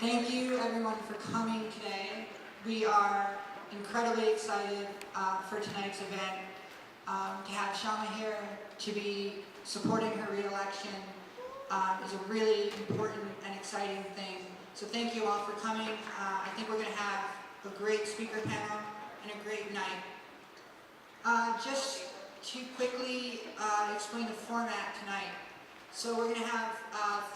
Thank you everyone for coming today. We are incredibly excited for tonight's event. To have Shama here to be supporting her re-election is a really important and exciting thing. So thank you all for coming. I think we're going to have a great speaker panel and a great night. Just to quickly explain the format tonight. So we're going to have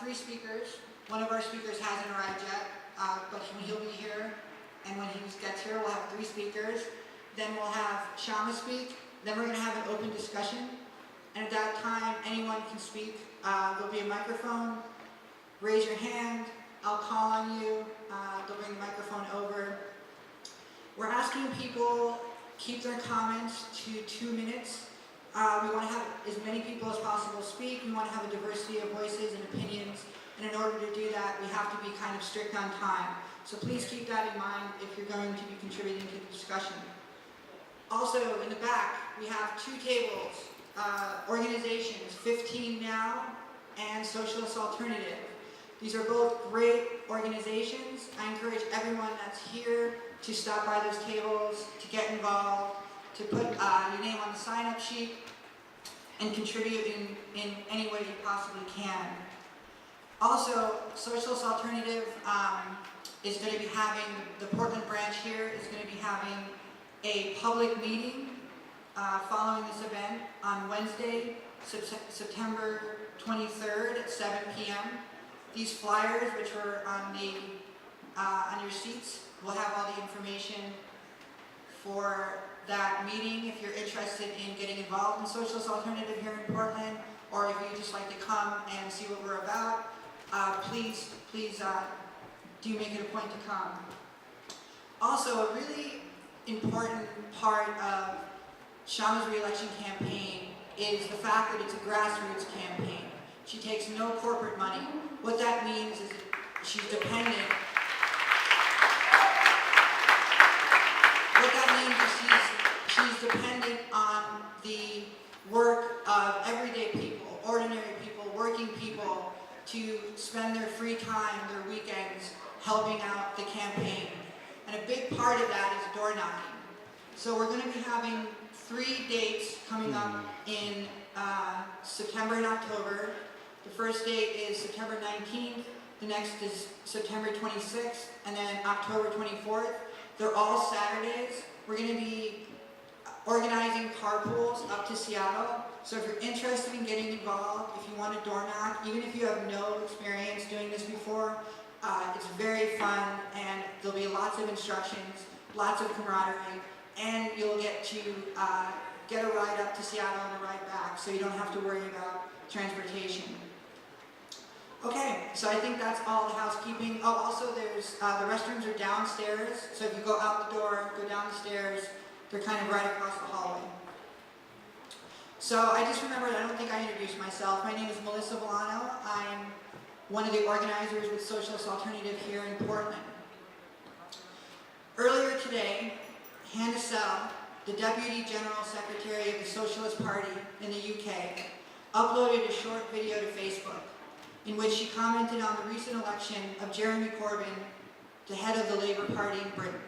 3 speakers. One of our speakers hasn't arrived yet, but he'll be here. And when he gets here, we'll have 3 speakers. Then we'll have Shama speak. Then we're going to have an open discussion. And at that time, anyone can speak. There'll be a microphone. Raise your hand. I'll call on you. They'll bring the microphone over. We're asking people keep their comments to 2 minutes. We want to have as many people as possible speak. We want to have a diversity of voices and opinions. And in order to do that, we have to be kind of strict on time. So please keep that in mind if you're going to be contributing to the discussion. Also, in the back, we have 2 tables, organizations, 15 Now and Socialist Alternative. These are both great organizations. I encourage everyone that's here to stop by those tables, to get involved, to put your name on the sign-up sheet, and contribute in any way you possibly can. Also, Socialist Alternative is going to be having, the Portland branch here is going to be having a public meeting following this event on Wednesday, September 23rd at 7 p.m. These flyers, which are on your seats, will have all the information for that meeting. If you're interested in getting involved in Socialist Alternative here in Portland, or if you just like to come and see what we're about, please do make it a point to come. Also, a really important part of Shama's re-election campaign is the fact that it's a grassroots campaign. She takes no corporate money. What that means is that she's dependent. What that means is she's dependent on the work of everyday people, ordinary people, working people, to spend their free time, their weekends, helping out the campaign. And a big part of that is door knocking. So we're going to be having 3 dates coming up in September and October. The first date is September 19th, the next is September 26th, and then October 24th. They're all Saturdays. We're going to be organizing carpools up to Seattle. So if you're interested in getting involved, if you want to door knock, even if you have no experience doing this before, it's very fun, and there'll be lots of instructions, lots of camaraderie, and you'll get to get a ride up to Seattle and a ride back, so you don't have to worry about transportation. Okay, so I think that's all the housekeeping. Oh, also there's, the restrooms are downstairs, so if you go out the door, go down the stairs, they're kind of right across the hallway. So I just remembered, I don't think I introduced myself. My name is Melissa Villano. I'm one of the organizers with Socialist Alternative here in Portland. Earlier today, Hannah Sell, the Deputy General Secretary of the Socialist Party in the UK, uploaded a short video to Facebook in which she commented on the recent election of Jeremy Corbyn, the head of the Labour Party in Britain.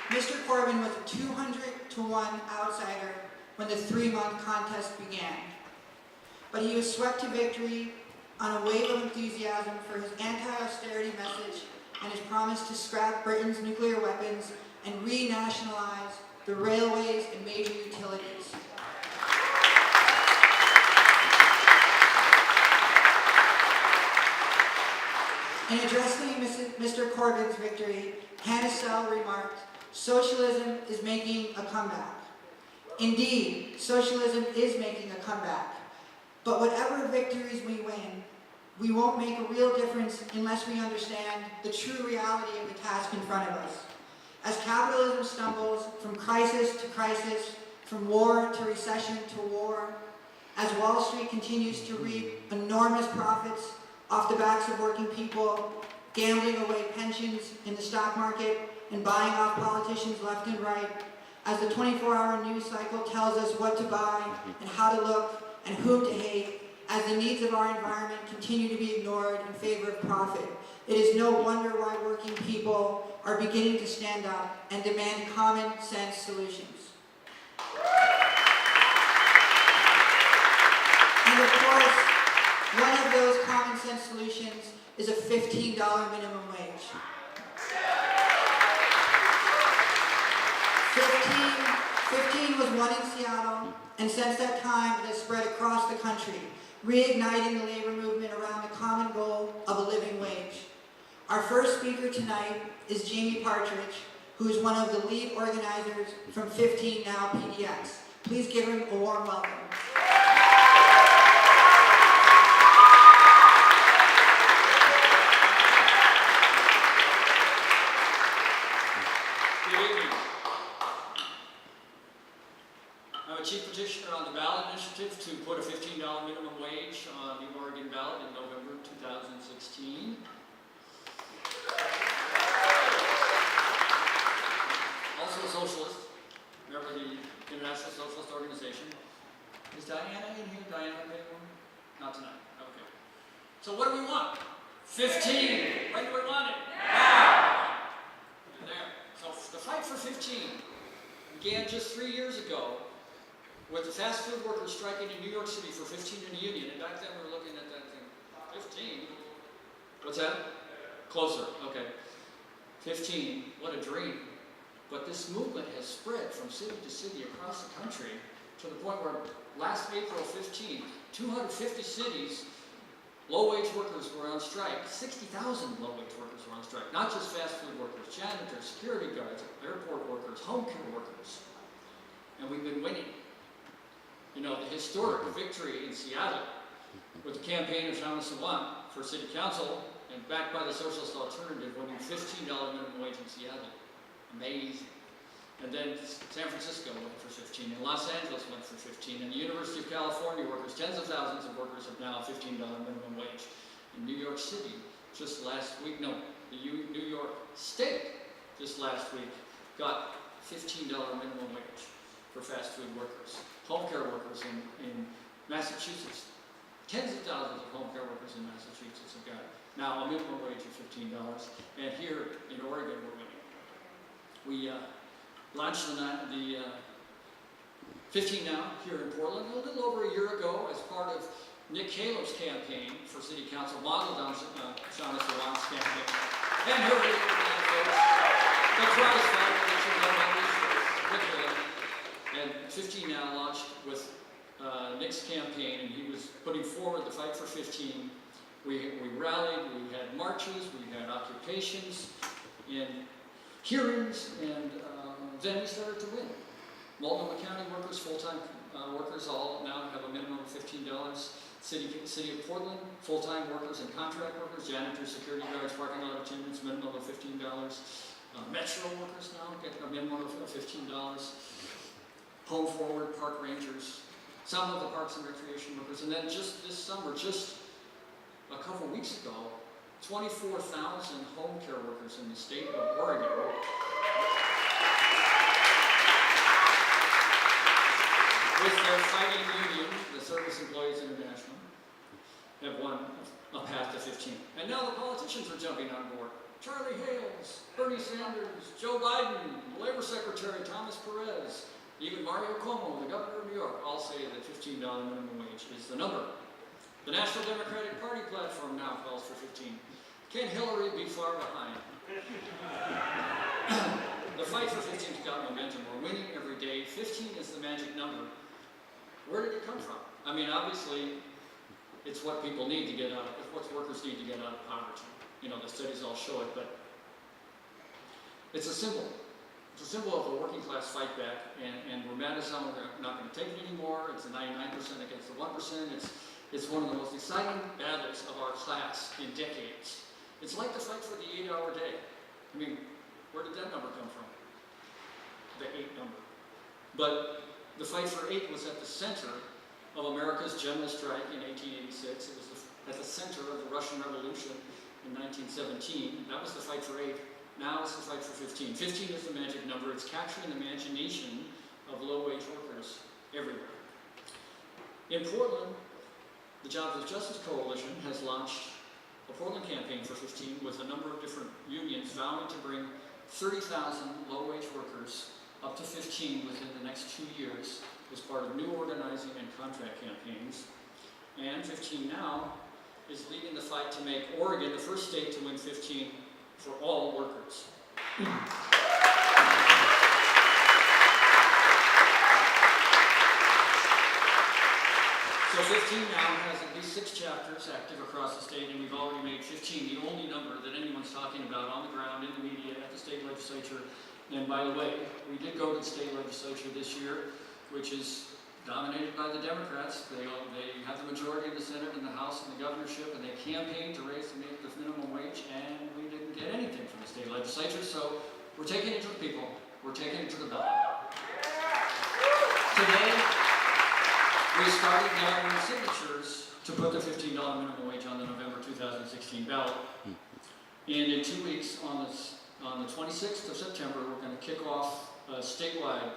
Mr. Corbyn was a 200-to-1 outsider when the 3-month contest began. But he was swept to victory on a wave of enthusiasm for his anti-austerity message and his promise to scrap Britain's nuclear weapons and renationalize the railways and major utilities. In addressing Mr. Corbyn's victory, Hannah Sell remarked, "Socialism is making a comeback." Indeed, socialism is making a comeback. But whatever victories we win, we won't make a real difference unless we understand the true reality of the task in front of us. As capitalism stumbles from crisis to crisis, from war to recession to war, as Wall Street continues to reap enormous profits off the backs of working people, gambling away pensions in the stock market, and buying off politicians left and right, as the 24-hour news cycle tells us what to buy and how to look and whom to hate, as the needs of our environment continue to be ignored in favor of profit. It is no wonder why working people are beginning to stand up and demand common sense solutions. And of course, one of those common sense solutions is a $15 minimum wage. 15 was won in Seattle, and since that time it has spread across the country, reigniting the labor movement around the common goal of a living wage. Our first speaker tonight is Jamie Partridge, who is one of the lead organizers from 15 Now PDX. Please give him a warm welcome. Chief petitioner on the ballot initiative to put a $15 minimum wage on the Oregon ballot in November 2016. Also a socialist, member of the International Socialist Organization. Is Diana in here? Diana Mayborn? Not tonight. Okay. So what do we want? 15. When do we want it? Now. And there. So the fight for 15 began just 3 years ago with the fast food workers striking in New York City for 15 in a union. And back then we were looking at that thing. 15? What's that? Closer. Okay. 15. What a dream. But this movement has spread from city to city across the country to the point where last April 15, 250 cities, low-wage workers were on strike. 60,000 low-wage workers were on strike. Not just fast food workers, janitors, security guards, airport workers, home care workers. And we've been winning. You know, the historic victory in Seattle with the campaign of Sawant for city council and backed by the Socialist Alternative, winning $15 minimum wage in Seattle. Amazing. And then San Francisco went for 15, and Los Angeles went for 15, and the University of California workers, tens of thousands of workers have now a $15 minimum wage. In New York City, just last week, no, the New York State just last week got $15 minimum wage for fast food workers. Home care workers in Massachusetts, tens of thousands of home care workers in Massachusetts have got now a minimum wage of $15. And here in Oregon, we're winning. We launched the 15 Now here in Portland a little over a year ago as part of Nick Caleb's campaign for city council, modeled on Shauna Sawant's campaign. And here we are, the prize fighter that you know about these days. And 15 Now launched with Nick's campaign, and he was putting forward the fight for 15. We rallied, we had marches, we had occupations, and hearings, and then we started to win. Multnomah County workers, full-time workers, all now have a minimum of $15. City of Portland, full-time workers and contract workers, janitors, security guards, parking lot attendants, minimum of $15. Metro workers now get a minimum of $15. Home Forward, park rangers, some of the parks and recreation workers, and then just this summer, just a couple weeks ago, 24,000 home care workers in the state of Oregon with their fighting union, the Service Employees International, have won a path to 15. And now the politicians are jumping on board. Charlie Hales, Bernie Sanders, Joe Biden, the Labor Secretary Thomas Perez, even Mario Cuomo, the governor of New York, all say that $15 minimum wage is the number. The National Democratic Party platform now calls for 15. Can Hillary be far behind? The fight for 15 has got momentum. We're winning every day. 15 is the magic number. Where did it come from? I mean, obviously, it's what people need to get out of, it's what workers need to get out of poverty. You know, the studies all show it, but it's a symbol. It's a symbol of the working class fight back, and we're mad as hell, we're not going to take it anymore. It's a 99% against the 1%. It's one of the most exciting battles of our class in decades. It's like the fight for the 8-hour day. I mean, where did that number come from? The 8 number. But the fight for 8 was at the center of America's general strike in 1886. It was at the center of the Russian Revolution in 1917. That was the fight for 8. Now it's the fight for 15. 15 is the magic number. It's capturing the imagination of low-wage workers everywhere. In Portland, the Jobs with Justice Coalition has launched a Portland campaign for 15 with a number of different unions vowing to bring 30,000 low-wage workers up to 15 within the next 2 years as part of new organizing and contract campaigns. And 15 now is leading the fight to make Oregon the first state to win 15 for all workers. So 15 now has at least 6 chapters active across the state, and we've already made 15 the only number that anyone's talking about on the ground, in the media, at the state legislature. And by the way, we did go to the state legislature this year, which is dominated by the Democrats. They have the majority in the Senate and the House and the governorship, and they campaigned to raise the minimum wage, and we didn't get anything from the state legislature. So we're taking it to the people. We're taking it to the ballot. Today, we started gathering signatures to put the $15 minimum wage on the November 2016 ballot. And in 2 weeks, on the 26th of September, we're going to kick off a statewide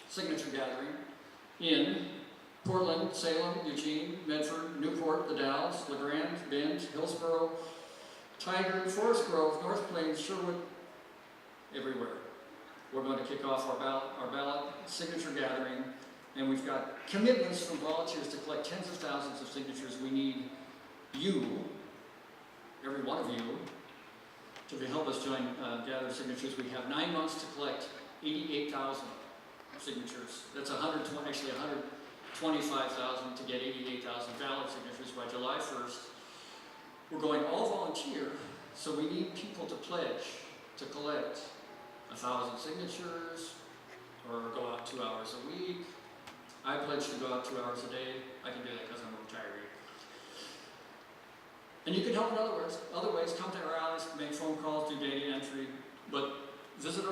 signature gathering in Portland, Salem, Eugene, Medford, Newport, The Dalles, LeGrand, Bend, Hillsborough, Tigard, Forest Grove, North Plains, Sherwood, everywhere. We're going to kick off our ballot signature gathering, and we've got commitments from volunteers to collect tens of thousands of signatures. We need you, every one of you, to help us gather signatures. We have 9 months to collect 88,000 signatures. That's 125,000 to get 88,000 valid signatures by July 1st. We're going all volunteer, so we need people to pledge to collect 1,000 signatures or go out 2 hours a week. I pledge to go out 2 hours a day. I can do that because I'm a retiree. And you can help in other ways. Come to our rallies, make phone calls, do data entry, but visit our